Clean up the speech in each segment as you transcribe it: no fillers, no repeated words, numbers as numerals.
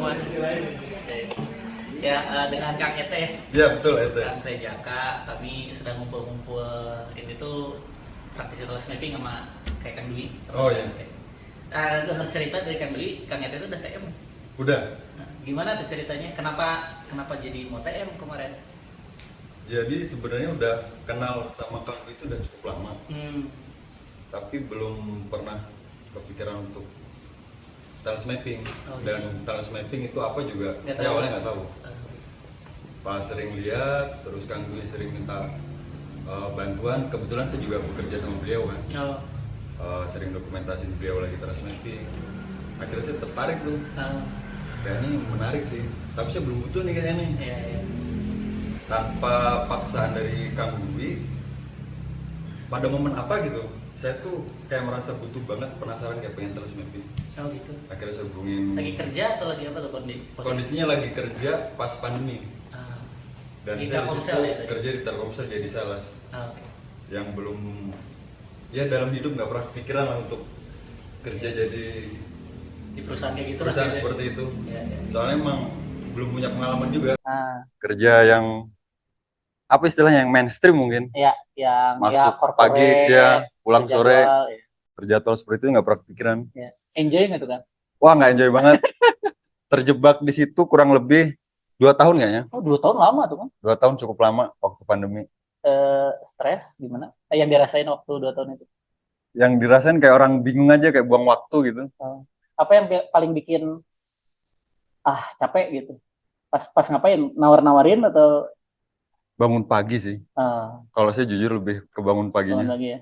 semua. Ya, dengan Kang Ete ya. Ya betul itu. Kang Ete Jaka, kami sedang ngumpul-ngumpul ini tuh praktisi teles mapping sama kayak Kang Dwi. Oh iya. Dengar cerita dari Kang Dwi, Kang Ete itu udah TM. Udah. Nah, gimana tuh ceritanya? Kenapa jadi mau TM kemarin? Jadi sebenarnya udah kenal sama Kang itu udah cukup lama. Tapi belum pernah kepikiran untuk teles mapping. Dan teles mapping itu apa juga Nggak saya tahu. awalnya nggak tahu. Pas sering lihat, terus Kang Dwi sering minta bantuan. Kebetulan saya juga bekerja sama beliau kan. Sering dokumentasi beliau lagi teles mapping. Akhirnya saya tertarik tuh. Kayaknya menarik sih. Tapi saya belum butuh nih kayaknya nih. Iya. Tanpa paksaan dari Kang Dwi, pada momen apa gitu, saya tuh kayak merasa butuh banget, penasaran kayak pengen teles mapping. Oh gitu. Akhirnya saya hubungin. Lagi kerja atau lagi apa tuh Kondisinya lagi kerja pas pandemi. Dan Di saya Telkomsel disitu ya, tadi? kerja di Telkomsel jadi sales. Oke. Yang belum, ya dalam hidup nggak pernah kepikiran lah untuk kerja jadi Di perusahaan kayak gitu. perusahaan lah, seperti itu. Iya. Soalnya emang belum punya pengalaman juga. Nah, Kerja yang apa istilahnya, yang mainstream mungkin. ya yang Masuk corporate, pagi, ya pulang sore, jadwal, ya. berjadwal seperti itu nggak pernah kepikiran. Ya. Enjoy nggak tuh kan? Wah, nggak enjoy banget. Terjebak di situ kurang lebih 2 tahun kayaknya. Oh 2 tahun lama tuh kan? 2 tahun cukup lama waktu pandemi. Stres gimana? Yang dirasain waktu 2 tahun itu? Yang dirasain kayak orang bingung aja, kayak buang waktu gitu. Apa yang paling bikin capek gitu? Pas ngapain? Nawar-nawarin atau Bangun pagi sih. Kalau saya jujur lebih ke bangun paginya. bangun lagi ya?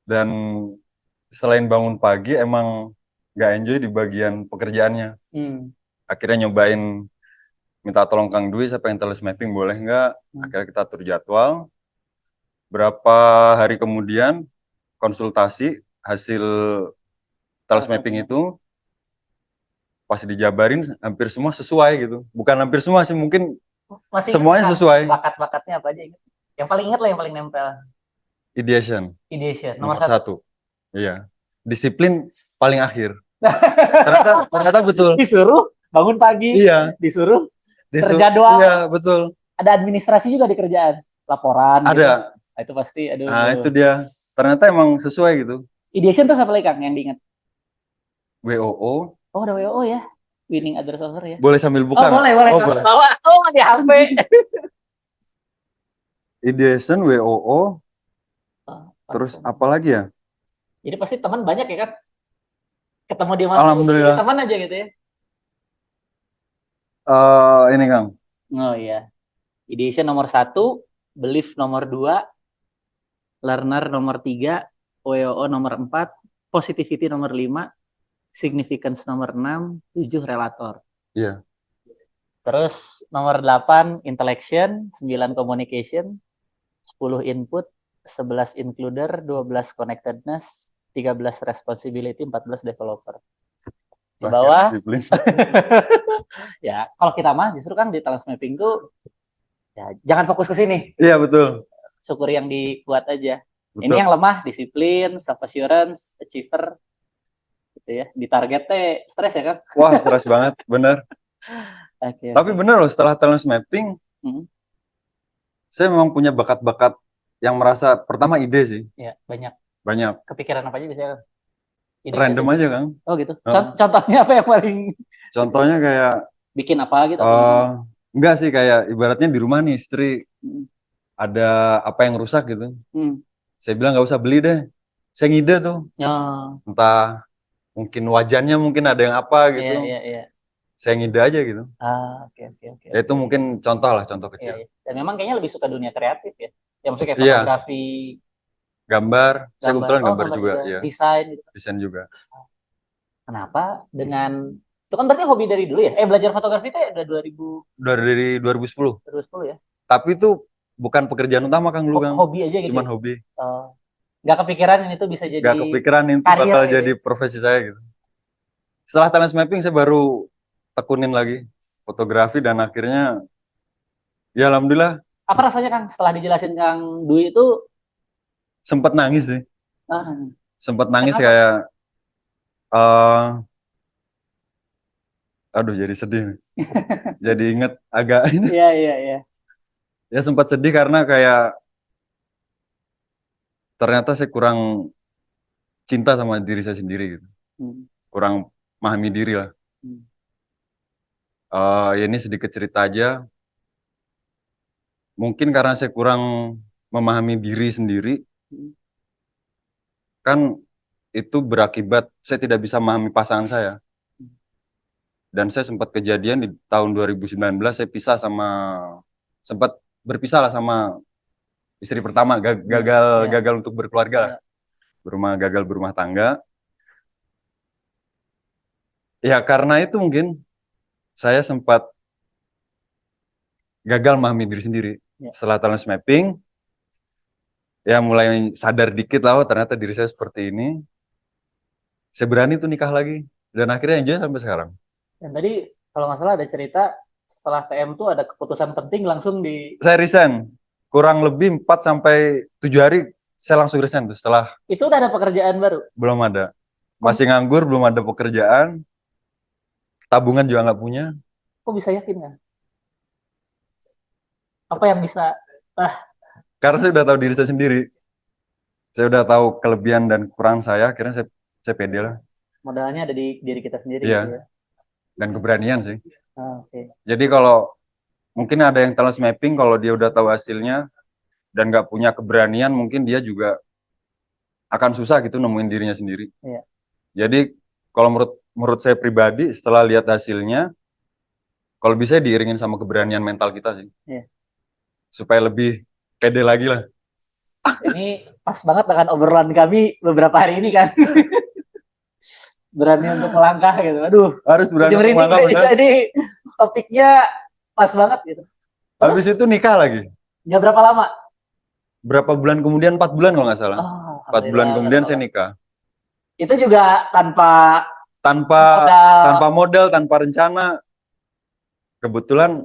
Dan selain bangun pagi emang nggak enjoy di bagian pekerjaannya. Akhirnya nyobain minta tolong Kang Dwi, saya pengen teles mapping boleh nggak? Akhirnya kita atur jadwal. Berapa hari kemudian konsultasi hasil teles mapping itu, pas dijabarin hampir semua sesuai gitu. Bukan hampir semua sih, mungkin Masih semuanya sesuai. Bakat-bakatnya apa aja ingat? Yang paling ingat lah, yang paling nempel. Ideation Ideation nomor satu. Iya. Disiplin paling akhir. ternyata betul. Disuruh bangun pagi. Iya. Disuruh terjadwal. Iya, betul. Ada administrasi juga di kerjaan. Laporan. Ada. Gitu. Nah, itu pasti. Nah, itu dia. Ternyata emang sesuai gitu. Ideation terus apa lagi Kang yang diingat? WOO. Oh, ada WOO ya. Winning others over ya. Boleh sambil buka. Oh, boleh. Oh, boleh. Bawa di HP. Ideation, WOO. Terus apa lagi ya? Jadi pasti teman banyak ya kan? Ketemu dia mas, Alhamdulillah. teman aja gitu ya. Ini Kang. Oh iya. Ideation nomor 1, belief nomor 2, learner nomor 3, WOO nomor 4, positivity nomor 5, significance nomor 6, 7 relator. Iya. Terus nomor 8 intellection, 9 communication, 10 input, 11 includer, 12 connectedness, 13 responsibility, 14 developer. Di bawah ya, kalau kita mah justru kan di talent mapping tuh ya jangan fokus ke sini. Iya, betul. Syukur yang dikuat aja. Betul. Ini yang lemah disiplin, self assurance, achiever gitu ya. Di target teh stres ya kan? Wah, stres banget, bener. Okay. Tapi bener loh, setelah talent mapping, saya memang punya bakat-bakat yang merasa pertama ide sih. Ya, banyak. Kepikiran apa aja biasanya? Random aja Kang. Oh gitu. Contohnya apa yang paling? Contohnya kayak bikin apa gitu? Enggak sih, kayak ibaratnya di rumah nih istri ada apa yang rusak gitu. Saya bilang nggak usah beli deh. Saya ngide tuh. Entah mungkin wajannya mungkin ada yang apa gitu. Iya. Saya ngide aja gitu. Oke. Ya, itu mungkin contoh kecil. Iya. Dan memang kayaknya lebih suka dunia kreatif ya. Ya maksudnya kayak fotografi, gambar. Saya kebetulan gambar juga, ya. Desain juga. Kenapa dengan itu kan berarti hobi dari dulu ya? Belajar fotografi itu udah 2010. 2010 ya. Tapi itu bukan pekerjaan utama Kang dulu Kang. Hobi aja gitu. Cuman hobi. Nggak kepikiran ini tuh bisa jadi. Nggak kepikiran itu bakal jadi profesi saya gitu. Setelah talent mapping saya baru tekunin lagi fotografi dan akhirnya ya alhamdulillah. Apa rasanya Kang setelah dijelasin Kang Dwi itu? Sempat nangis sih. Sempat nangis. Kenapa? Kayak Aduh, jadi sedih nih. Jadi inget agak ini. Iya, iya, iya. Ya sempat sedih karena kayak ternyata saya kurang cinta sama diri saya sendiri gitu. Hmm. Kurang memahami diri lah. Hmm. Ya ini sedikit cerita aja. Mungkin karena saya kurang memahami diri sendiri, Hmm. kan itu berakibat saya tidak bisa memahami pasangan saya. Dan saya sempat kejadian di tahun 2019 saya pisah sempat berpisah lah sama istri pertama, gagal Iya. gagal untuk berkeluarga lah. Gagal berumah tangga. Ya karena itu mungkin saya sempat gagal memahami diri sendiri. Iya. Setelah talent mapping, ya mulai sadar dikit lah, oh ternyata diri saya seperti ini. Saya berani tuh nikah lagi. Dan akhirnya enjoy sampai sekarang. Dan tadi kalau nggak salah ada cerita setelah TM tuh ada keputusan penting langsung di. Saya resign. Kurang lebih 4 sampai 7 hari saya langsung resign tuh setelah. Itu udah ada pekerjaan baru. Belum ada. Masih nganggur, belum ada pekerjaan. Tabungan juga nggak punya. Kok bisa yakin kan? Apa yang bisa? Karena saya udah tahu diri saya sendiri. Saya udah tahu kelebihan dan kekurangan saya. Akhirnya saya pede lah. Modalnya ada di diri kita sendiri Iya. gitu ya. Dan keberanian sih. Oke. Jadi kalau mungkin ada yang talent mapping, kalau dia udah tahu hasilnya dan nggak punya keberanian, mungkin dia juga akan susah gitu nemuin dirinya sendiri. Iya. Jadi kalau menurut saya pribadi, setelah lihat hasilnya, kalau bisa diiringin sama keberanian mental kita sih. Iya. Supaya lebih pede lagi lah. Ini pas banget dengan obrolan kami beberapa hari ini kan. Berani untuk melangkah gitu. Aduh. Harus berani untuk melangkah. Jadi topiknya pas banget gitu. Terus, habis itu nikah lagi. Nggak berapa lama? Berapa bulan kemudian? 4 bulan kalau nggak salah. 4 bulan kemudian saya nikah. Itu juga tanpa modal, tanpa rencana. Kebetulan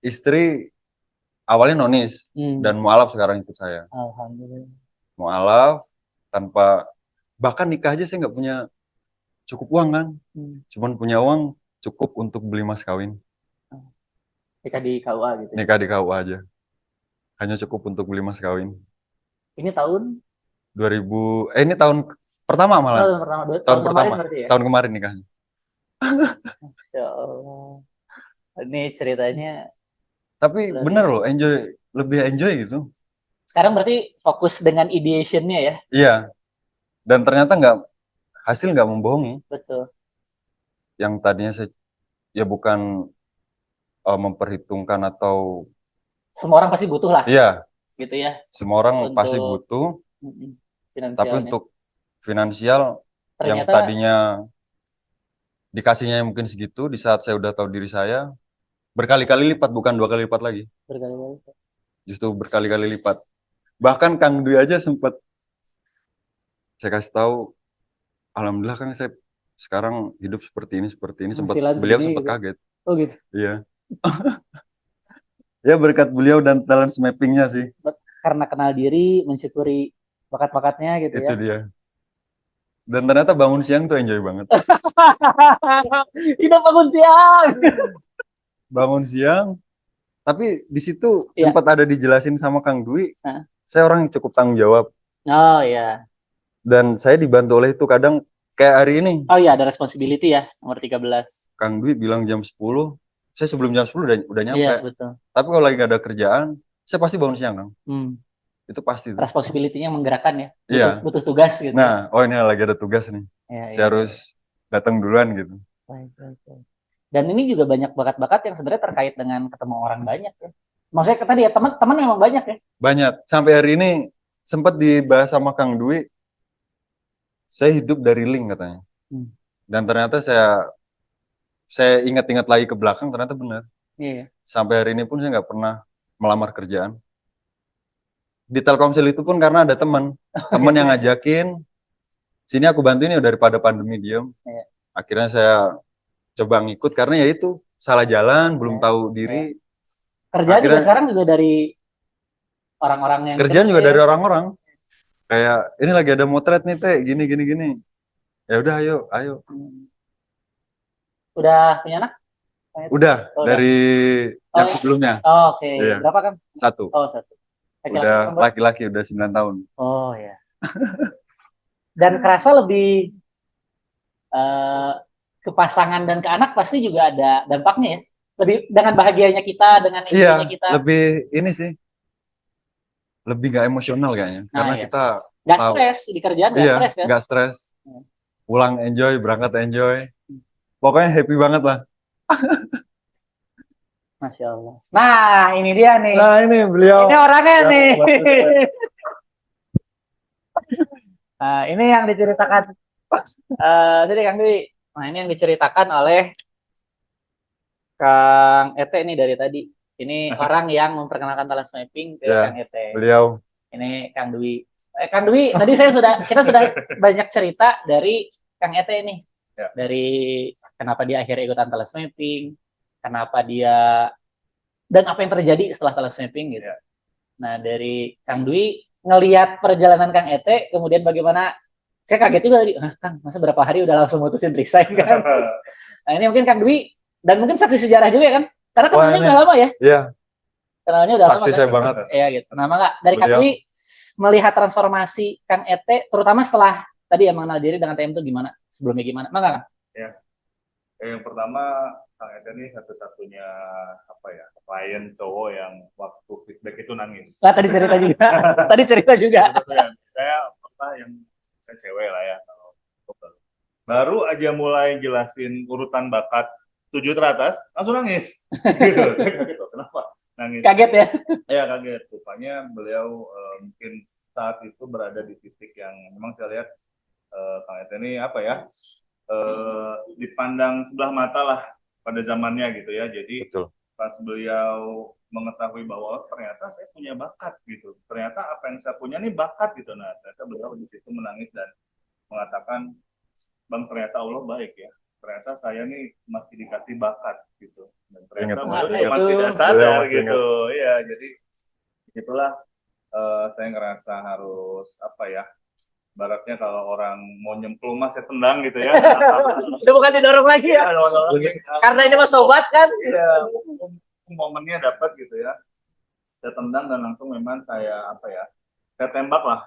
istri awalnya nonis dan mualaf sekarang ikut saya. Alhamdulillah. Mualaf tanpa, bahkan nikah aja saya nggak punya cukup uang kan. Cuman punya uang cukup untuk beli mas kawin. Nikah di KUA gitu. Nikah di KUA aja. Hanya cukup untuk beli mas kawin. Ini tahun 2000, ini tahun pertama malah. Tahun pertama. Ya? Tahun kemarin nikahnya. Masya Allah. Ini ceritanya. Tapi bener loh, lebih enjoy gitu. Sekarang berarti fokus dengan ideationnya ya? Iya. Dan ternyata hasil nggak membohongi. Betul. Yang tadinya saya ya bukan memperhitungkan atau semua orang pasti butuh lah. Iya. Gitu ya. Semua orang pasti butuh. Tapi untuk finansial yang tadinya dikasihnya mungkin segitu, di saat saya udah tahu diri saya, berkali-kali lipat, bukan 2 kali lipat lagi. Berkali-kali. Justru berkali-kali lipat. Bahkan Kang Dwi aja sempat saya kasih tahu, alhamdulillah Kang saya sekarang hidup seperti ini. Beliau sempat kaget. Oh gitu. Iya. Ya berkat beliau dan talent mappingnya sih. Karena kenal diri, mensyukuri bakat-bakatnya gitu. Itu dia. Dan ternyata bangun siang tuh enjoy banget. Hidup bangun siang. Bangun siang. Tapi di situ sempat ada dijelasin sama Kang Dwi. Saya orang yang cukup tanggung jawab. Oh iya. Dan saya dibantu oleh itu kadang kayak hari ini. Oh iya, ada responsibility ya, nomor 13. Kang Dwi bilang jam 10. Saya sebelum jam 10 udah nyampe. Iya, betul. Tapi kalau lagi gak ada kerjaan, saya pasti bangun siang, Kang. Itu pasti. Responsibility-nya menggerakkan ya. Iya. Butuh tugas gitu. Nah, oh ini lagi ada tugas nih. Saya harus datang duluan gitu. Baik. Dan ini juga banyak bakat-bakat yang sebenarnya terkait dengan ketemu orang banyak ya. Maksudnya tadi ya, teman-teman memang banyak ya? Banyak. Sampai hari ini sempat dibahas sama Kang Dwi, saya hidup dari link katanya. Dan ternyata saya ingat-ingat lagi ke belakang, ternyata benar. Iya. Sampai hari ini pun saya nggak pernah melamar kerjaan. Di Telkomsel itu pun karena ada teman yang ngajakin, sini aku bantuin ya daripada pandemi diem. Iya. Akhirnya saya coba ngikut karena ya itu salah jalan, belum tahu diri. Kerjaan juga sekarang juga dari orang-orang yang kerjaan juga dari orang-orang. Kayak ini lagi ada motret nih teh, gini. Ya udah ayo. Udah punya anak? Udah, Oh, dari udah. yang sebelumnya. Oh, oke. Iya. Berapa kan? 1. Oh, 1. Udah laki-laki, udah 9 tahun. Oh ya. Dan kerasa lebih ke pasangan dan ke anak pasti juga ada dampaknya ya. Lebih dengan bahagianya kita, dengan Iya, kita. lebih ini sih. Lebih gak emosional kayaknya. Nah, karena iya. kita Gak stres di kerjaan, gak stres kan? Gak stres. Pulang enjoy, berangkat enjoy. Pokoknya happy banget lah. Masya Allah. Nah, ini dia nih. Nah, ini beliau. Ini orangnya nih. Nah, ini yang diceritakan. Jadi Kang Dwi. Nah, ini yang diceritakan oleh Kang Ete nih dari tadi. Ini orang yang memperkenalkan talent mapping ke Kang Ete. Beliau. Ini Kang Dwi. Kang Dwi, tadi kita sudah banyak cerita dari Kang Ete nih. Ya. Dari kenapa dia akhirnya ikutan talent mapping, kenapa dia dan apa yang terjadi setelah talent mapping gitu. Ya. Nah, dari Kang Dwi ngelihat perjalanan Kang Ete, kemudian bagaimana saya kaget juga tadi, Kang, masa berapa hari udah langsung mutusin resign kan? Nah, ini mungkin Kang Dwi dan mungkin saksi sejarah juga kan? Karena kenalnya udah lama ya? Iya. Kenalnya udah saksi lama. Saksi saya kan? Banget. Iya gitu. Nama nggak dari Kang Dwi melihat transformasi Kang Ete, terutama setelah tadi yang mengenal diri dengan TM itu gimana? Sebelumnya gimana? Mangga Kang? Ya. Yang pertama Kang Ete ini satu-satunya klien cowok yang waktu feedback itu nangis. Nah, tadi cerita juga. Tadi cerita juga. Saya yang cewek lah ya. Baru aja mulai jelasin urutan bakat 7 teratas, langsung nangis. Gitu. Kenapa? Nangis. Kaget ya? Ya kaget. Rupanya beliau mungkin saat itu berada di titik yang memang saya lihat Kang Ete ini dipandang sebelah mata lah pada zamannya gitu ya. Jadi betul. Pas beliau mengetahui bahwa ternyata saya punya bakat gitu. Ternyata apa yang saya punya nih bakat gitu. Nah, ternyata beliau di situ menangis dan mengatakan, Bang, ternyata Allah baik ya. Ternyata saya nih masih dikasih bakat gitu. Dan ternyata beliau tidak sadar gitu. Iya, jadi itulah saya ngerasa harus baratnya kalau orang mau nyemplung mas saya tendang gitu ya. Itu bukan didorong lagi ya. Karena ini mas sobat kan. Iya, momennya dapat gitu ya. Saya tendang dan langsung memang saya saya tembak lah.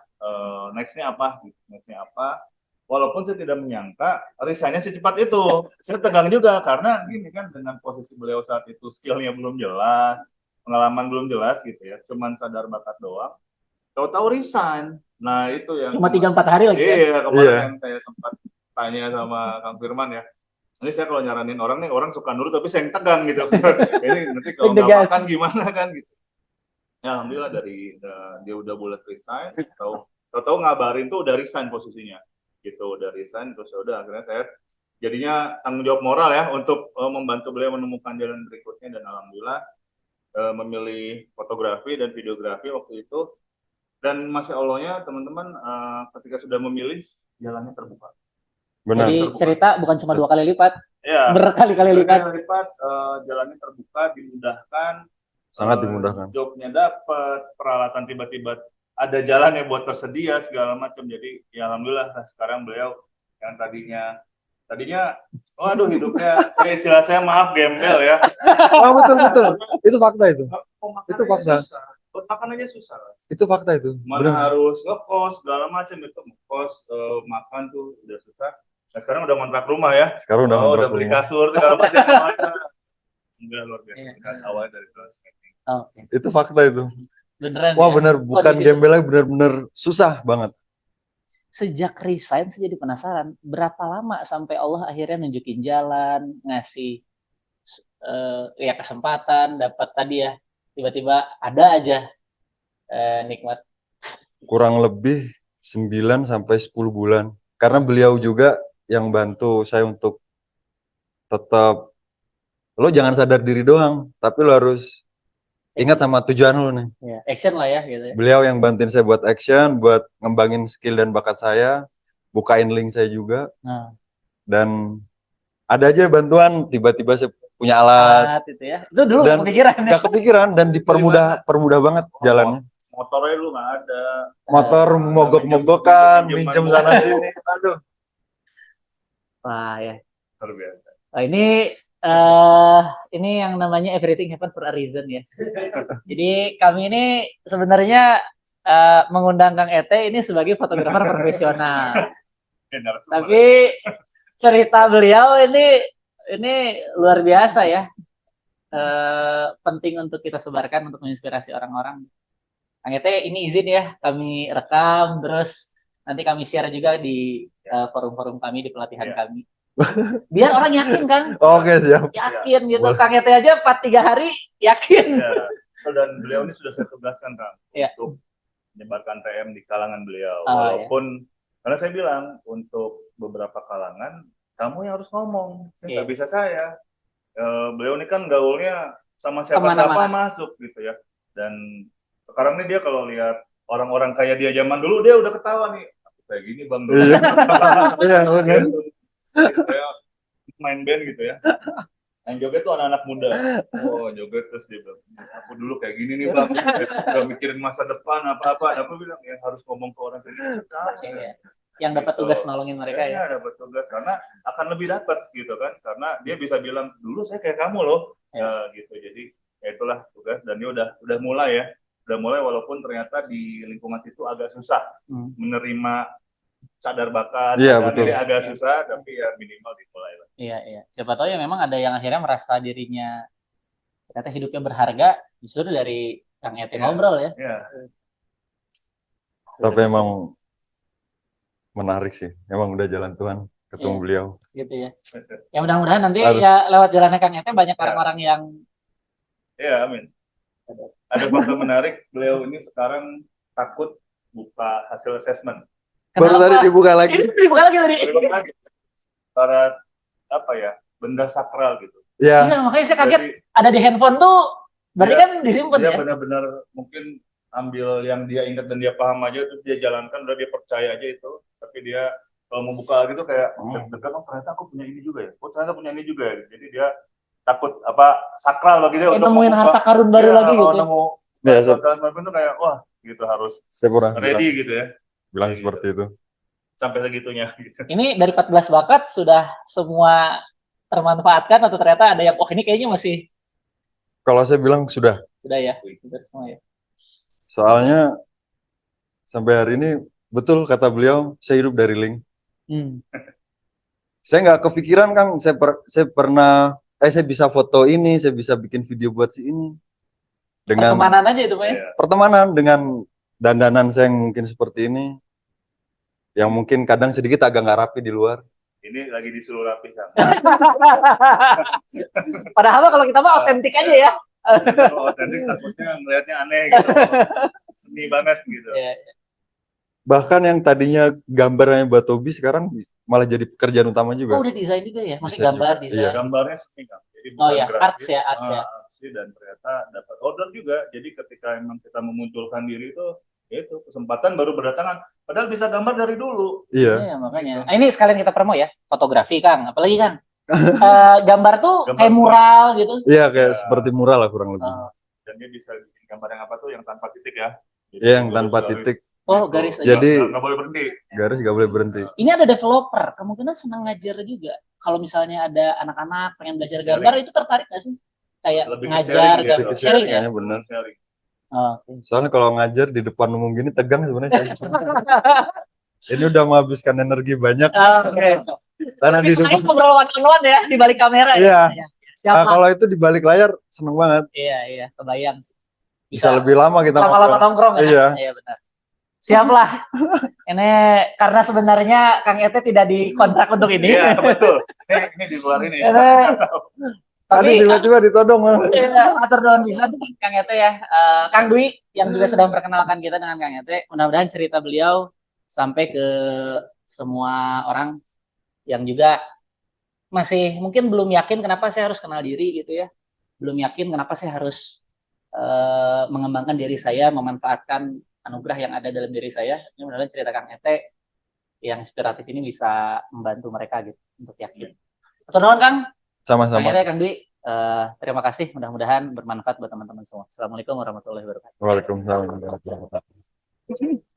Nextnya apa? Walaupun saya tidak menyangka resignnya secepat itu. Saya tegang juga karena gini kan dengan posisi beliau saat itu skillnya belum jelas, pengalaman belum jelas gitu ya. Cuman sadar bakat doang. Tahu-tahu resign. Nah itu yang cuma 3-4 hari lagi. Iya, kemarin yang saya sempat tanya sama Kang Firman ya. Ini saya kalau nyaranin orang nih, orang suka nurut tapi saya yang tegang gitu. Ini nanti kalau nggak makan gimana kan gitu. Ya alhamdulillah dia udah bulat resign. Tahu-tahu ngabarin tuh udah resign posisinya. Gitu udah resign terus udah akhirnya saya jadinya tanggung jawab moral ya untuk membantu beliau menemukan jalan berikutnya dan alhamdulillah memilih fotografi dan videografi waktu itu. Dan Masya Allahnya teman-teman ketika sudah memilih jalannya terbuka. Benar. Jadi terbuka. Cerita bukan cuma 2 kali lipat, ya, berkali-kali lipat. Jalannya terbuka, dimudahkan. Sangat dimudahkan. Jobnya dapat, peralatan tiba-tiba ada jalan yang buat tersedia segala macam. Jadi ya alhamdulillah sekarang beliau yang tadinya waduh hidupnya istilah saya maaf gembel ya. Oh betul. Itu fakta itu. Itu fakta. Makan aja susah. Itu fakta itu. Mana harus ngekos segala macam itu ngekos makan tuh udah susah. Nah sekarang udah kontrak rumah ya. Sekarang udah beli kasur segala macam. Enggak luar biasa. Awal dari transmeting. Itu fakta itu. Beneran. Wah ya? Bener bukan gembel lagi bener-bener susah banget. Sejak resign saya jadi penasaran berapa lama sampai Allah akhirnya nunjukin jalan, ngasih ya kesempatan, dapat tadi ya. Tiba-tiba ada aja nikmat. Kurang lebih 9 sampai 10 bulan. Karena beliau juga yang bantu saya untuk tetap lo jangan sadar diri doang, tapi lo harus ingat sama tujuan lo nih. Ya, action lah ya gitu ya. Beliau yang bantuin saya buat action, buat ngembangin skill dan bakat saya, bukain link saya juga. Nah. Dan ada aja bantuan tiba-tiba saya punya alat itu ya. Itu dulu dan kepikiran ya? Gak kepikiran dan dipermudah banget jalannya. Motornya lu nggak ada. Motor mogok-mogokan, minjem sana sini. Aduh. Wah ya. Luar biasa. Ini yang namanya everything happen for a reason ya. Jadi kami ini sebenarnya mengundang Kang Ete ini sebagai fotografer profesional. Tapi cerita beliau ini luar biasa ya. Penting untuk kita sebarkan untuk menginspirasi orang-orang. Kang Ete ini izin ya kami rekam terus nanti kami share juga di forum-forum kami di pelatihan kami. Biar orang yakin kan. Oke, siap. Yakin gitu. Boleh. Kang Ete aja 4-3 hari yakin. Ya. Dan beliau ini sudah saya tugaskan Kang untuk menyebarkan TM di kalangan beliau. Walaupun karena saya bilang untuk beberapa kalangan kamu yang harus ngomong, nggak bisa saya. Beliau ini kan gaulnya sama siapa-siapa masuk gitu ya. Dan sekarang nih dia kalau lihat orang-orang kayak dia zaman dulu dia udah ketawa nih. Kayak gini Bang dulu. Iya, saya main band gitu ya. Yang joget tuh anak-anak muda. Oh, joget terus dia bilang, aku dulu kayak gini nih Bang. Udah mikirin masa depan apa-apa. Aku bilang ya harus ngomong ke orang kayak gitu. Yang dapat tugas nolongin mereka ya. Iya, dapat tugas karena akan lebih dapat gitu kan. Karena dia bisa bilang, dulu saya kayak kamu loh. Ya, gitu. Jadi ya itulah tugas dan dia udah mulai ya. Udah mulai walaupun ternyata di lingkungan itu agak susah menerima sadar bakat, betul. Jadi agak susah, tapi ya minimal dimulai lah. Iya. Siapa tahu ya memang ada yang akhirnya merasa dirinya ternyata hidupnya berharga justru dari Kang Ete ngobrol ya. Iya. Tapi emang menarik sih, emang udah jalan Tuhan ketemu beliau. Gitu ya. Ya mudah-mudahan nanti ya lewat jalannya Kang Ete banyak orang-orang yang. Iya, amin. Ada fakta menarik, beliau ini sekarang takut buka hasil assessment. Baru tadi dibuka lagi. Dibuka lagi tadi. Para apa ya, benda sakral gitu. Iya, makanya saya kaget. Ada di handphone tuh, berarti kan disimpan ya? Dia benar-benar mungkin ambil yang dia ingat dan dia paham aja, terus dia jalankan, udah dia percaya aja itu. Tapi dia kalau mau buka gitu kayak, deg-degan, oh ternyata aku punya ini juga ya. Oh ternyata punya ini juga ya. Jadi dia takut sakral bagi dia untuk nemuin harta karun baru lagi gitu. Nemu harta karun itu kayak, wah gitu harus ready gitu ya. Bilang seperti itu. Sampai segitunya. Gitu. Ini dari 14 bakat sudah semua termanfaatkan atau ternyata ada yang ini kayaknya masih. Kalau saya bilang sudah. Sudah ya. Sudah semua ya. Soalnya sampai hari ini betul kata beliau, saya hidup dari link. Saya nggak kepikiran Kang, saya bisa foto ini, saya bisa bikin video buat si ini. Dengan pertemanan aja itu Pak ya. Pertemanan dengan dandanan saya yang mungkin seperti ini. Yang mungkin kadang sedikit agak nggak rapi di luar. Ini lagi disuruh rapi Kang. Padahal kalau kita mah otentik aja ya. Kalau otentik takutnya ngelihatnya aneh gitu. Seni banget gitu. Bahkan yang tadinya gambarnya buat hobi sekarang malah jadi pekerjaan utama juga. Oh, udah desain juga ya? Masih gambar, desain. Iya. Gambarnya seni Kang. Jadi arts ya. Dan ternyata dapat order juga. Jadi ketika emang kita memunculkan diri itu kesempatan baru berdatangan. Padahal bisa gambar dari dulu. Iya, makanya. Nah, ini sekalian kita promo ya, fotografi Kang. Apalagi Kang, gambar tuh kayak mural gitu. Iya, kayak seperti mural lah kurang lebih. Dan dia bisa bikin gambar yang apa tuh, yang tanpa titik ya. Iya, yang tanpa titik. Oh, garis aja. Jadi nggak boleh berhenti. Garis nggak boleh berhenti. Ini ada developer, kemungkinan senang ngajar juga. Kalau misalnya ada anak-anak pengen belajar gambar, itu tertarik nggak sih? Kayak lebih ngajar, gambar sharing ya? Benar. Okay. Soalnya kalau ngajar di depan umum gini tegang sebenarnya. Ini udah menghabiskan energi banyak. Oke. Karena di depan ngobrol one-on-one ya di balik kamera. Iya. Ya. Kalau itu di balik layar seneng banget. Iya, kebayang. Bisa lebih lama kita lama-lama nongkrong ya. Iya benar. Siap lah. Ini karena sebenarnya Kang Ete tidak dikontrak untuk ini. Iya, betul. Ini di luar ini. Tadi tiba-tiba ditodong. Atur doang bisa Kang Ete ya. Kang Dwi yang juga sudah memperkenalkan kita dengan Kang Ete. Mudah-mudahan cerita beliau sampai ke semua orang yang juga masih mungkin belum yakin kenapa saya harus kenal diri gitu ya. Belum yakin kenapa saya harus mengembangkan diri saya, memanfaatkan anugerah yang ada dalam diri saya. Ini mudah-mudahan cerita Kang Ete yang inspiratif ini bisa membantu mereka gitu untuk yakin. Atur nuhun Kang. Sama-sama. Akhirnya Kang Dwi, terima kasih. Mudah-mudahan bermanfaat buat teman-teman semua. Assalamualaikum warahmatullahi wabarakatuh. Waalaikumsalam warahmatullahi wabarakatuh.